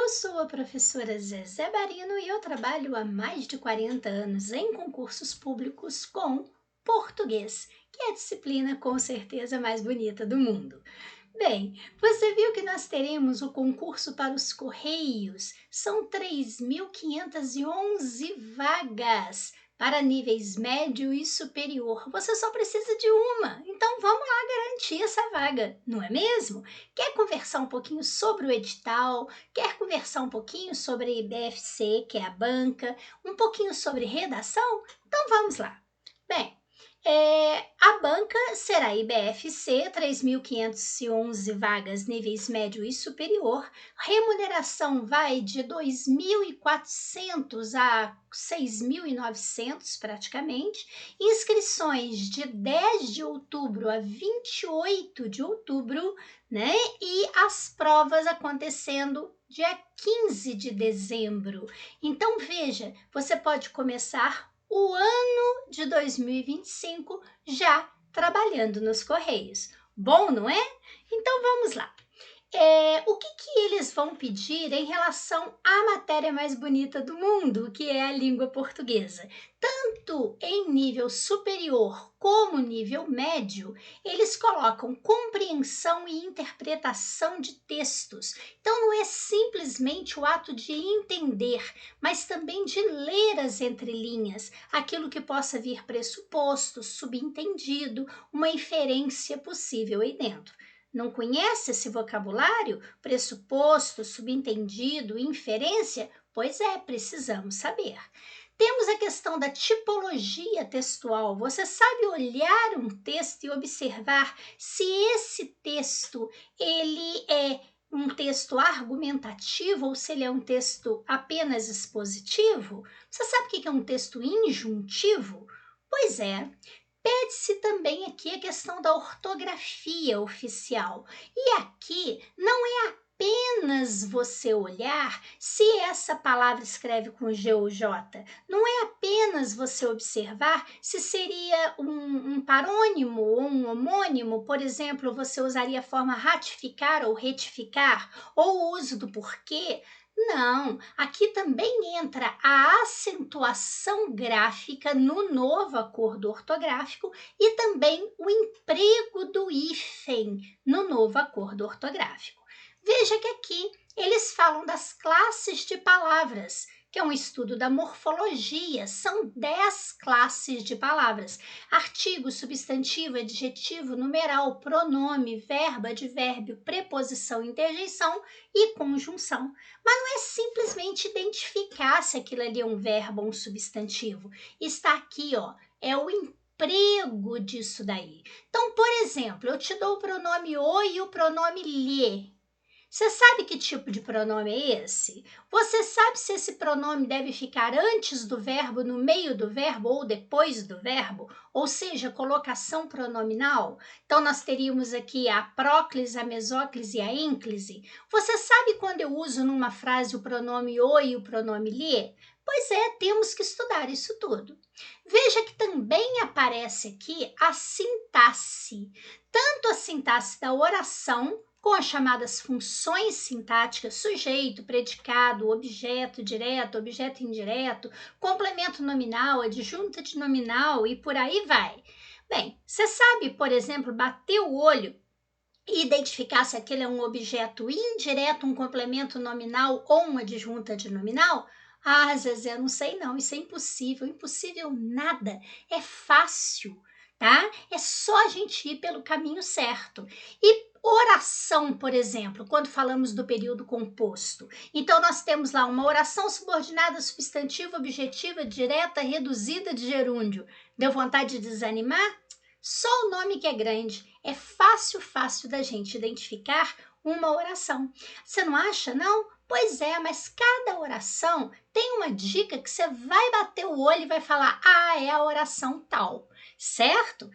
sou a professora Zezé Barino e eu trabalho há mais de 40 anos em concursos públicos com português, que é a disciplina com certeza mais bonita do mundo. Bem, você viu que nós teremos o concurso para os Correios? São 3.511 vagas para níveis médio e superior. Você só precisa de uma, então vamos lá garantir essa vaga, não é mesmo? Quer conversar um pouquinho sobre o edital? Quer conversar um pouquinho sobre a IBFC, que é a banca? Um pouquinho sobre redação? Então vamos lá. Bem, a banca será IBFC, 3.511 vagas níveis médio e superior. Remuneração vai de 2.400 a 6.900 praticamente. Inscrições de 10 de outubro a 28 de outubro, né? E as provas acontecendo dia 15 de dezembro. Então veja, você pode começar o ano de 2025 já trabalhando nos Correios. Bom, não é? Então vamos lá. O que eles vão pedir em relação à matéria mais bonita do mundo, que é a língua portuguesa? Tanto em nível superior como nível médio, eles colocam compreensão e interpretação de textos. Então, não é simplesmente o ato de entender, mas também de ler as entrelinhas, aquilo que possa vir pressuposto, subentendido, uma inferência possível aí dentro. Não conhece esse vocabulário? Pressuposto, subentendido, inferência? Pois é, precisamos saber. Temos a questão da tipologia textual. Você sabe olhar um texto e observar se esse texto ele é um texto argumentativo ou se ele é um texto apenas expositivo? Você sabe o que é um texto injuntivo? Pois é. Pede-se também aqui a questão da ortografia oficial. E aqui não é apenas você olhar se essa palavra escreve com G ou J. Não é apenas você observar se seria um parônimo ou um homônimo. Por exemplo, você usaria a forma ratificar ou retificar, ou o uso do porquê. Não, aqui também entra a acentuação gráfica no novo acordo ortográfico e também o emprego do hífen no novo acordo ortográfico. Veja que aqui eles falam das classes de palavras, que é um estudo da morfologia, são 10 classes de palavras: artigo, substantivo, adjetivo, numeral, pronome, verbo, advérbio, preposição, interjeição e conjunção. Mas não é simplesmente identificar se aquilo ali é um verbo ou um substantivo. Está aqui, ó, é o emprego disso daí. Então, por exemplo, eu te dou o pronome o e o pronome lhe. Você sabe que tipo de pronome é esse? Você sabe se esse pronome deve ficar antes do verbo, no meio do verbo ou depois do verbo? Ou seja, colocação pronominal? Então, nós teríamos aqui a próclise, a mesóclise e a ênclise. Você sabe quando eu uso numa frase o pronome o e o pronome lhe? Pois é, temos que estudar isso tudo. Veja que também aparece aqui a sintaxe. Tanto a sintaxe da oração, com as chamadas funções sintáticas, sujeito, predicado, objeto direto, objeto indireto, complemento nominal, adjunta de nominal e por aí vai. Bem, você sabe, por exemplo, bater o olho e identificar se aquele é um objeto indireto, um complemento nominal ou uma adjunta de nominal? Ah, Zezé, não sei não, isso é impossível, impossível nada, é fácil, tá? É só a gente ir pelo caminho certo. E oração, por exemplo, quando falamos do período composto. Então, nós temos lá uma oração subordinada, substantiva, objetiva, direta, reduzida de gerúndio. Deu vontade de desanimar? Só o nome que é grande. É fácil, fácil da gente identificar uma oração. Você não acha, não? Pois é, mas cada oração tem uma dica que você vai bater o olho e vai falar: ah, é a oração tal, certo?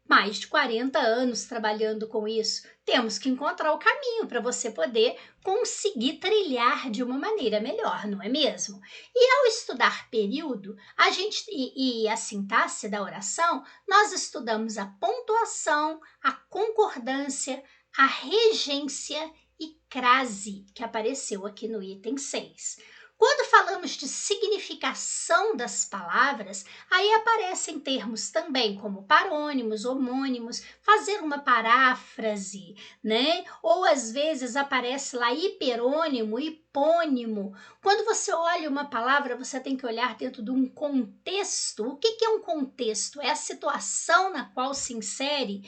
Mais de 40 anos trabalhando com isso, temos que encontrar o caminho para você poder conseguir trilhar de uma maneira melhor, não é mesmo? E ao estudar período, a gente e a sintaxe da oração, nós estudamos a pontuação, a concordância, a regência e crase, que apareceu aqui no item 6. Quando falamos de significação das palavras, aí aparecem termos também como parônimos, homônimos, fazer uma paráfrase, né? Ou às vezes aparece lá hiperônimo, hipônimo. Quando você olha uma palavra, você tem que olhar dentro de um contexto. O que é um contexto? É a situação na qual se insere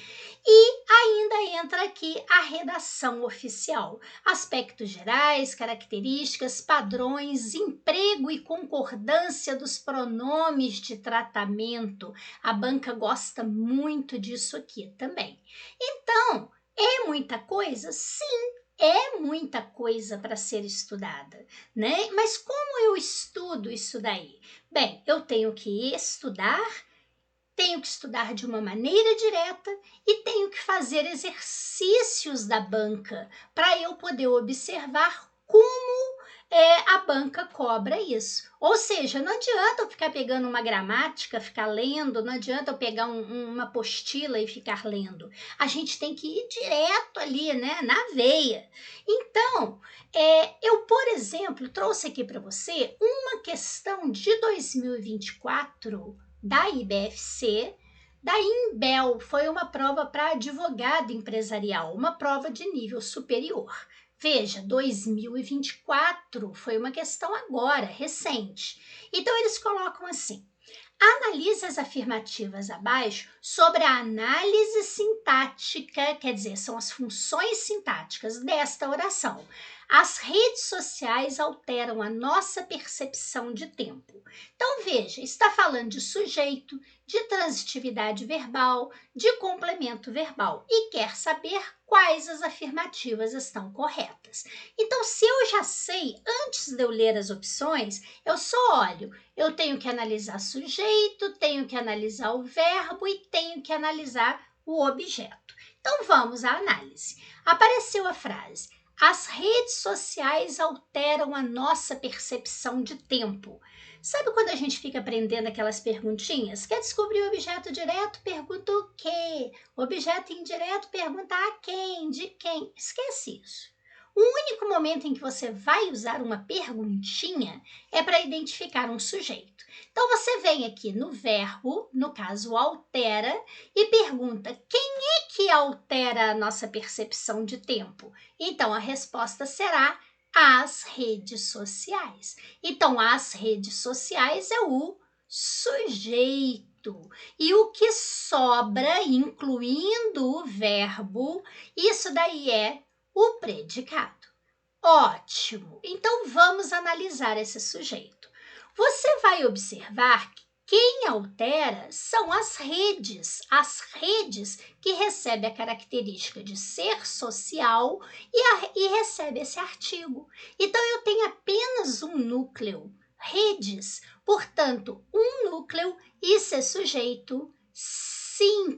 e ainda entra aqui a redação oficial. Aspectos gerais, características, padrões, emprego e concordância dos pronomes de tratamento. A banca gosta muito disso aqui também. Então, é muita coisa? Sim, é muita coisa para ser estudada, né? Mas como eu estudo isso daí? Bem, eu tenho que estudar, tenho que estudar de uma maneira direta e tenho que fazer exercícios da banca para eu poder observar como a banca cobra isso. Ou seja, não adianta eu ficar pegando uma gramática, ficar lendo, não adianta eu pegar uma apostila e ficar lendo. A gente tem que ir direto ali, né, na veia. Então, eu, por exemplo, trouxe aqui para você uma questão de 2024 da IBFC, da Imbel, foi uma prova para advogado empresarial, uma prova de nível superior. Veja, 2024 foi uma questão agora, recente. Então, eles colocam assim: analise as afirmativas abaixo sobre a análise sintática, quer dizer, são as funções sintáticas desta oração. As redes sociais alteram a nossa percepção de tempo. Então, veja, está falando de sujeito, de transitividade verbal, de complemento verbal e quer saber quais as afirmativas estão corretas. Então, se eu já sei, antes de eu ler as opções, eu só olho. Eu tenho que analisar sujeito, tenho que analisar o verbo e tenho que analisar o objeto. Então, vamos à análise. Apareceu a frase: as redes sociais alteram a nossa percepção de tempo. Sabe quando a gente fica aprendendo aquelas perguntinhas? Quer descobrir o objeto direto? Pergunta o quê? Objeto indireto? Pergunta a quem? De quem? Esquece isso. O único momento em que você vai usar uma perguntinha é para identificar um sujeito. Então, você vem aqui no verbo, no caso altera, e pergunta: quem é que altera a nossa percepção de tempo? Então, a resposta será as redes sociais. Então, as redes sociais é o sujeito. E o que sobra, incluindo o verbo, isso daí é o predicado. Ótimo! Então, vamos analisar esse sujeito. Você vai observar que quem altera são as redes que recebem a característica de ser social e recebe esse artigo. Então, eu tenho apenas um núcleo, redes, portanto, um núcleo, isso é sujeito simples.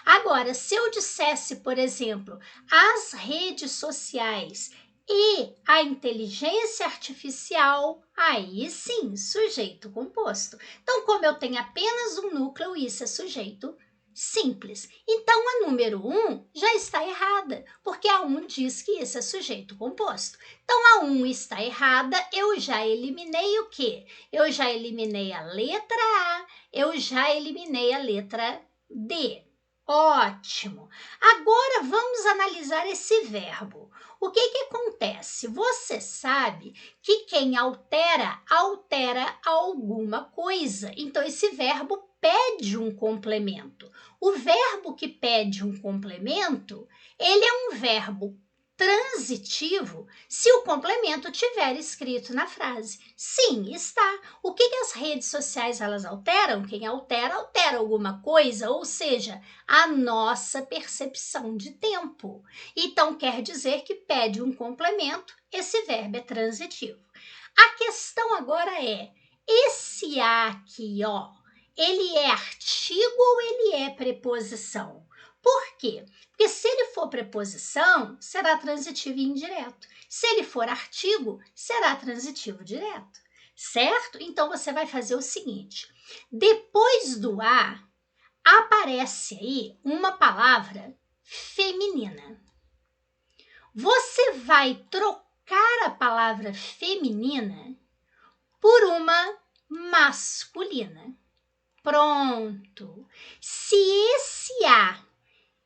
Agora, se eu dissesse, por exemplo, as redes sociais e a inteligência artificial, aí sim, sujeito composto. Então, como eu tenho apenas um núcleo, isso é sujeito simples. Então, a número 1 já está errada, porque a 1 diz que isso é sujeito composto. Então, a 1 está errada, eu já eliminei o quê? Eu já eliminei a letra A, eu já eliminei a letra D. Ótimo! Agora vamos analisar esse verbo. O que acontece? Você sabe que quem altera, altera alguma coisa. Então, esse verbo pede um complemento. O verbo que pede um complemento, ele é um verbo transitivo se o complemento tiver escrito na frase. Sim, está. O que as redes sociais elas alteram? Quem altera, altera alguma coisa, ou seja, a nossa percepção de tempo. Então, quer dizer que pede um complemento, esse verbo é transitivo. A questão agora é, esse a aqui, ó, ele é artigo ou ele é preposição? Por quê? Porque se ele for preposição, será transitivo e indireto. Se ele for artigo, será transitivo direto. Certo? Então, você vai fazer o seguinte. Depois do a, aparece aí uma palavra feminina. Você vai trocar a palavra feminina por uma masculina. Pronto. Se esse a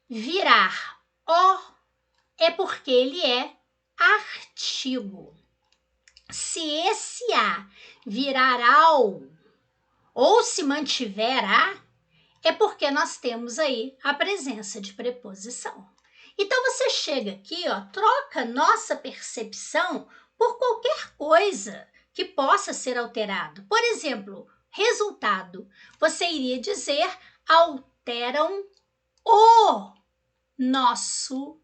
virar o, é porque ele é artigo. Se esse a virar ao ou se mantiver a, é porque nós temos aí a presença de preposição. Então você chega aqui, ó, troca nossa percepção por qualquer coisa que possa ser alterado. Por exemplo, resultado. Você iria dizer alteram o nosso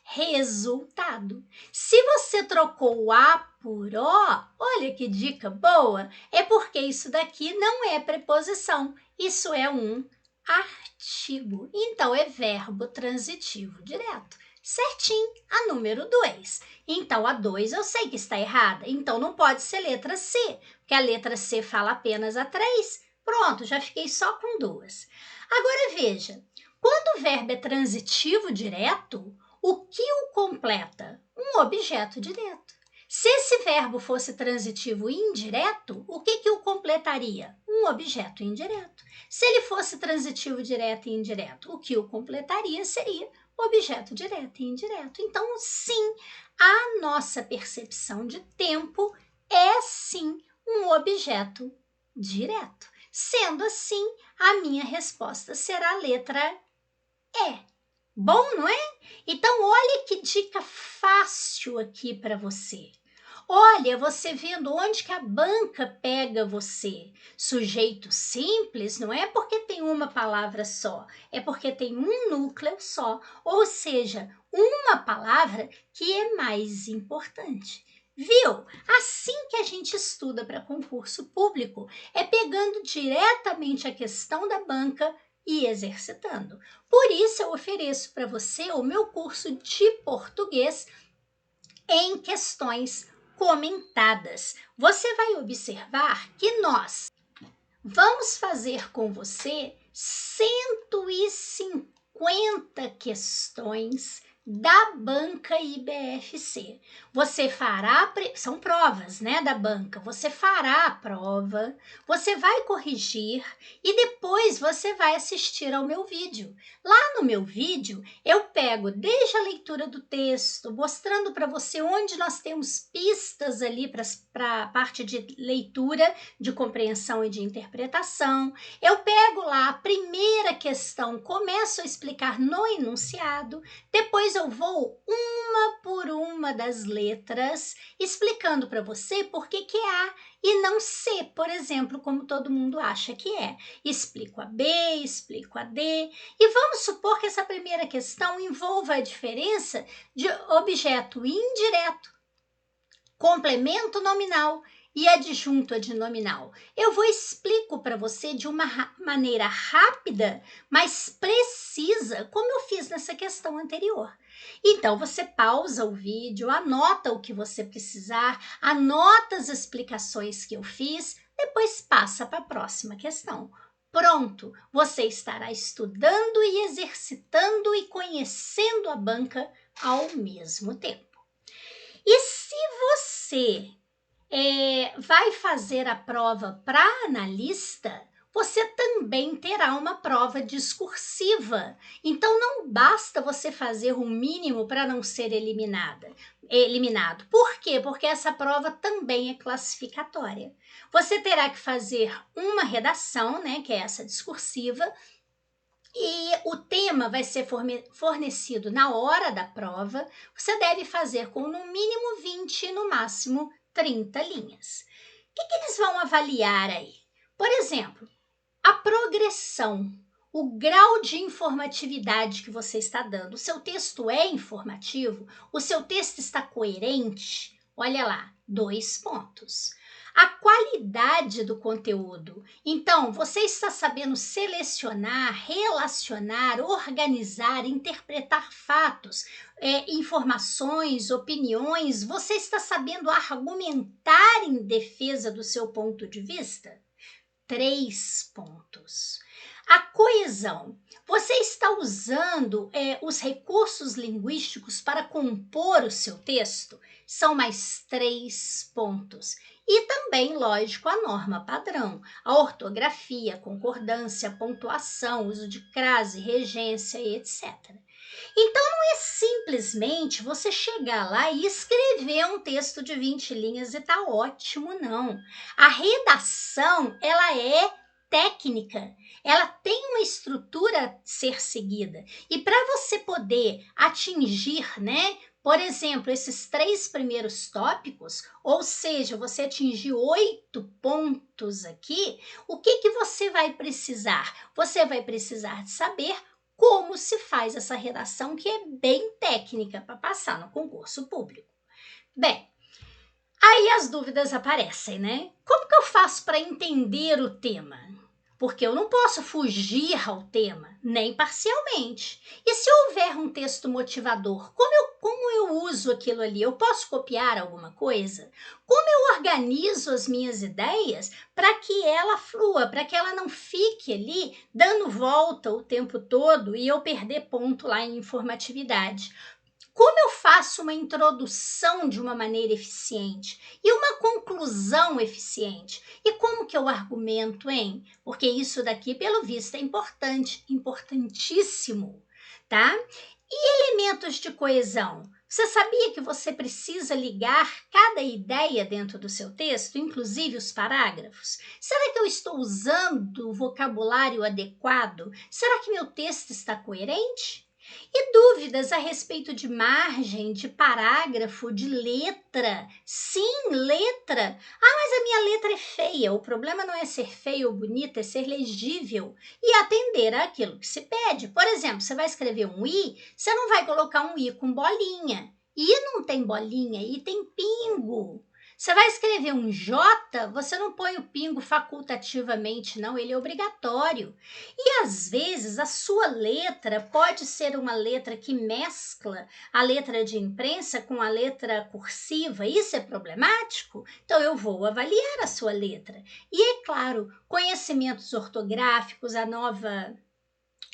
resultado. Se você trocou o a por o, olha que dica boa, é porque isso daqui não é preposição, isso é um artigo. Então, é verbo transitivo direto. Certinho, a número 2. Então, a 2 eu sei que está errada, então não pode ser letra C, porque a letra C fala apenas a 3. Pronto, já fiquei só com 2. Agora veja, quando o verbo é transitivo direto, o que o completa? Um objeto direto. Se esse verbo fosse transitivo indireto, o que o completaria? Um objeto indireto. Se ele fosse transitivo direto e indireto, o que o completaria seria objeto direto e indireto. Então, sim, a nossa percepção de tempo é, sim, um objeto direto. Sendo assim, a minha resposta será a letra E. Bom, não é? Então, olha que dica fácil aqui para você. Olha, você vendo onde que a banca pega você. Sujeito simples não é porque tem uma palavra só, é porque tem um núcleo só, ou seja, uma palavra que é mais importante. Viu? Assim que a gente estuda para concurso público, é pegando diretamente a questão da banca e exercitando. Por isso, eu ofereço para você o meu curso de português em questões comentadas. Você vai observar que nós vamos fazer com você 150 questões da banca IBFC. Você fará, são provas, né, da banca. Você fará a prova, você vai corrigir e depois você vai assistir ao meu vídeo. Lá no meu vídeo, eu pego desde a leitura do texto, mostrando para você onde nós temos pistas ali para a parte de leitura, de compreensão e de interpretação. Eu pego lá a primeira questão, começo a explicar no enunciado, depois eu vou uma por uma das letras, explicando para você por que é A e não C, por exemplo, como todo mundo acha que é. Explico a B, explico a D, e vamos supor que essa primeira questão envolva a diferença de objeto indireto, complemento nominal e adjunto adnominal. Eu vou explico para você de uma maneira rápida, mas precisa, como eu fiz nessa questão anterior. Então, você pausa o vídeo, anota o que você precisar, anota as explicações que eu fiz, depois passa para a próxima questão. Pronto, você estará estudando e exercitando e conhecendo a banca ao mesmo tempo. E se você vai fazer a prova para analista, você também terá uma prova discursiva. Então, não basta você fazer o mínimo para não ser eliminado. Por quê? Porque essa prova também é classificatória. Você terá que fazer uma redação, né, que é essa discursiva, e o tema vai ser fornecido na hora da prova. Você deve fazer com no mínimo 20 e no máximo 30 linhas. O que eles vão avaliar aí? Por exemplo, a progressão, o grau de informatividade que você está dando. O seu texto é informativo? O seu texto está coerente? Olha lá, 2 pontos. A qualidade do conteúdo. Então, você está sabendo selecionar, relacionar, organizar, interpretar fatos, informações, opiniões. Você está sabendo argumentar em defesa do seu ponto de vista? 3 pontos. A coesão. Você está usando os recursos linguísticos para compor o seu texto? São mais 3 pontos. E também, lógico, a norma padrão, a ortografia, concordância, pontuação, uso de crase, regência, etc. Então, não é simplesmente você chegar lá e escrever um texto de 20 linhas e tá ótimo, não. A redação, ela é técnica, ela tem uma estrutura a ser seguida. E para você poder atingir, né, por exemplo, esses 3 primeiros tópicos, ou seja, você atingir 8 pontos aqui, o que você vai precisar? Você vai precisar de saber como se faz essa redação, que é bem técnica para passar no concurso público. Bem, aí as dúvidas aparecem, né? Como que eu faço para entender o tema? Porque eu não posso fugir ao tema, nem parcialmente. E se houver um texto motivador, como eu uso aquilo ali? Eu posso copiar alguma coisa? Como eu organizo as minhas ideias para que ela flua, para que ela não fique ali dando volta o tempo todo e eu perder ponto lá em informatividade? Como eu faço uma introdução de uma maneira eficiente e uma conclusão eficiente? E como que eu argumento, hein? Porque isso daqui, pelo visto, é importante, importantíssimo, tá? E elementos de coesão? Você sabia que você precisa ligar cada ideia dentro do seu texto, inclusive os parágrafos? Será que eu estou usando o vocabulário adequado? Será que meu texto está coerente? E dúvidas a respeito de margem, de parágrafo, de letra? Sim, letra. Ah, mas a minha letra é feia. O problema não é ser feio ou bonita, é ser legível e atender àquilo que se pede. Por exemplo, você vai escrever um i, você não vai colocar um i com bolinha. I não tem bolinha, i tem pingo. Você vai escrever um J, você não põe o pingo facultativamente, não, ele é obrigatório. E às vezes a sua letra pode ser uma letra que mescla a letra de imprensa com a letra cursiva. Isso é problemático? Então eu vou avaliar a sua letra. E é claro, conhecimentos ortográficos,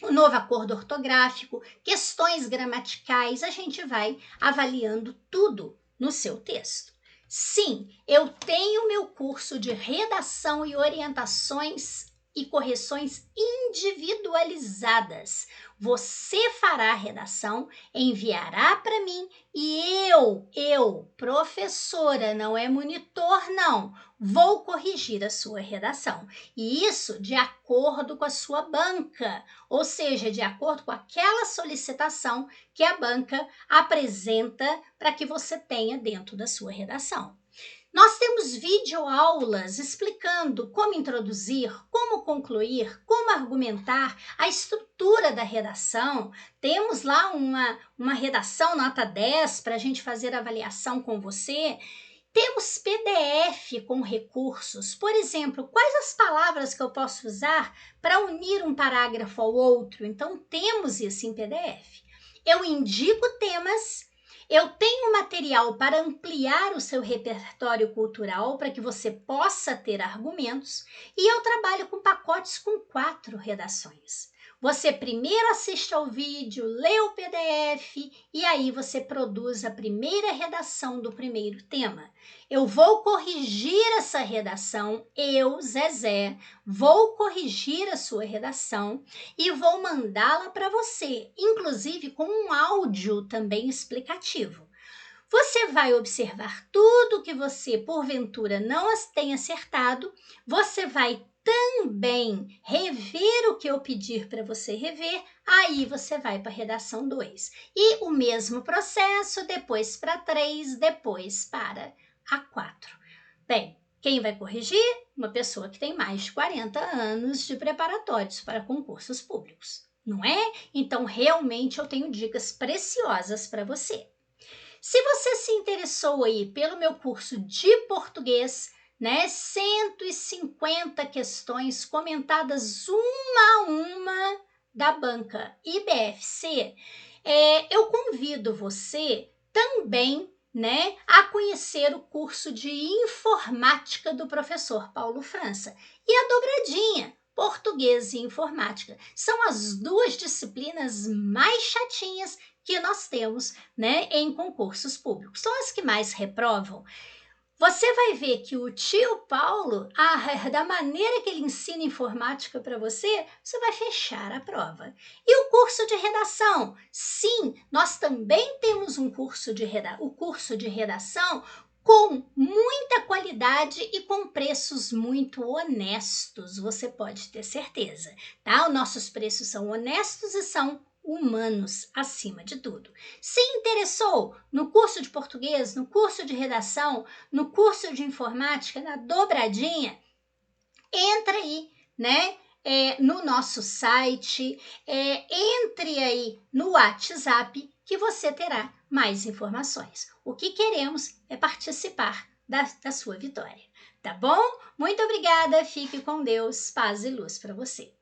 o novo acordo ortográfico, questões gramaticais, a gente vai avaliando tudo no seu texto. Sim, eu tenho meu curso de redação e orientações e correções individualizadas. Você fará a redação, enviará para mim e professora, não é monitor não, vou corrigir a sua redação. E isso de acordo com a sua banca, ou seja, de acordo com aquela solicitação que a banca apresenta para que você tenha dentro da sua redação. Nós temos videoaulas explicando como introduzir, como concluir, como argumentar, a estrutura da redação. Temos lá uma redação nota 10 para a gente fazer avaliação com você. Temos PDF com recursos. Por exemplo, quais as palavras que eu posso usar para unir um parágrafo ao outro? Então, temos isso em PDF. Eu indico temas. Eu tenho material para ampliar o seu repertório cultural para que você possa ter argumentos e eu trabalho com pacotes com 4 redações. Você primeiro assiste ao vídeo, lê o PDF e aí você produz a primeira redação do primeiro tema. Eu vou corrigir essa redação, Zezé, vou corrigir a sua redação e vou mandá-la para você, inclusive com um áudio também explicativo. Você vai observar tudo que você, porventura, não tenha acertado, você vai também rever o que eu pedir para você rever, aí você vai para a redação 2. E o mesmo processo, depois para 3, depois para a 4. Bem, quem vai corrigir? Uma pessoa que tem mais de 40 anos de preparatórios para concursos públicos, não é? Então, realmente, eu tenho dicas preciosas para você. Se você se interessou aí pelo meu curso de português, né, 150 questões comentadas uma a uma da banca IBFC, eu convido você também, né, a conhecer o curso de informática do professor Paulo França e a dobradinha, português e informática. São as duas disciplinas mais chatinhas que nós temos, né, em concursos públicos. São as que mais reprovam. Você vai ver que o tio Paulo, da maneira que ele ensina informática para você, você vai fechar a prova. E o curso de redação? Sim, nós também temos um curso de redação com muita qualidade e com preços muito honestos, você pode ter certeza, tá? Os nossos preços são honestos e são humanos acima de tudo. Se interessou no curso de português, no curso de redação, no curso de informática, na dobradinha, entra aí, né? No nosso site, entre aí no WhatsApp que você terá mais informações. O que queremos é participar da sua vitória, tá bom? Muito obrigada, fique com Deus, paz e luz para você.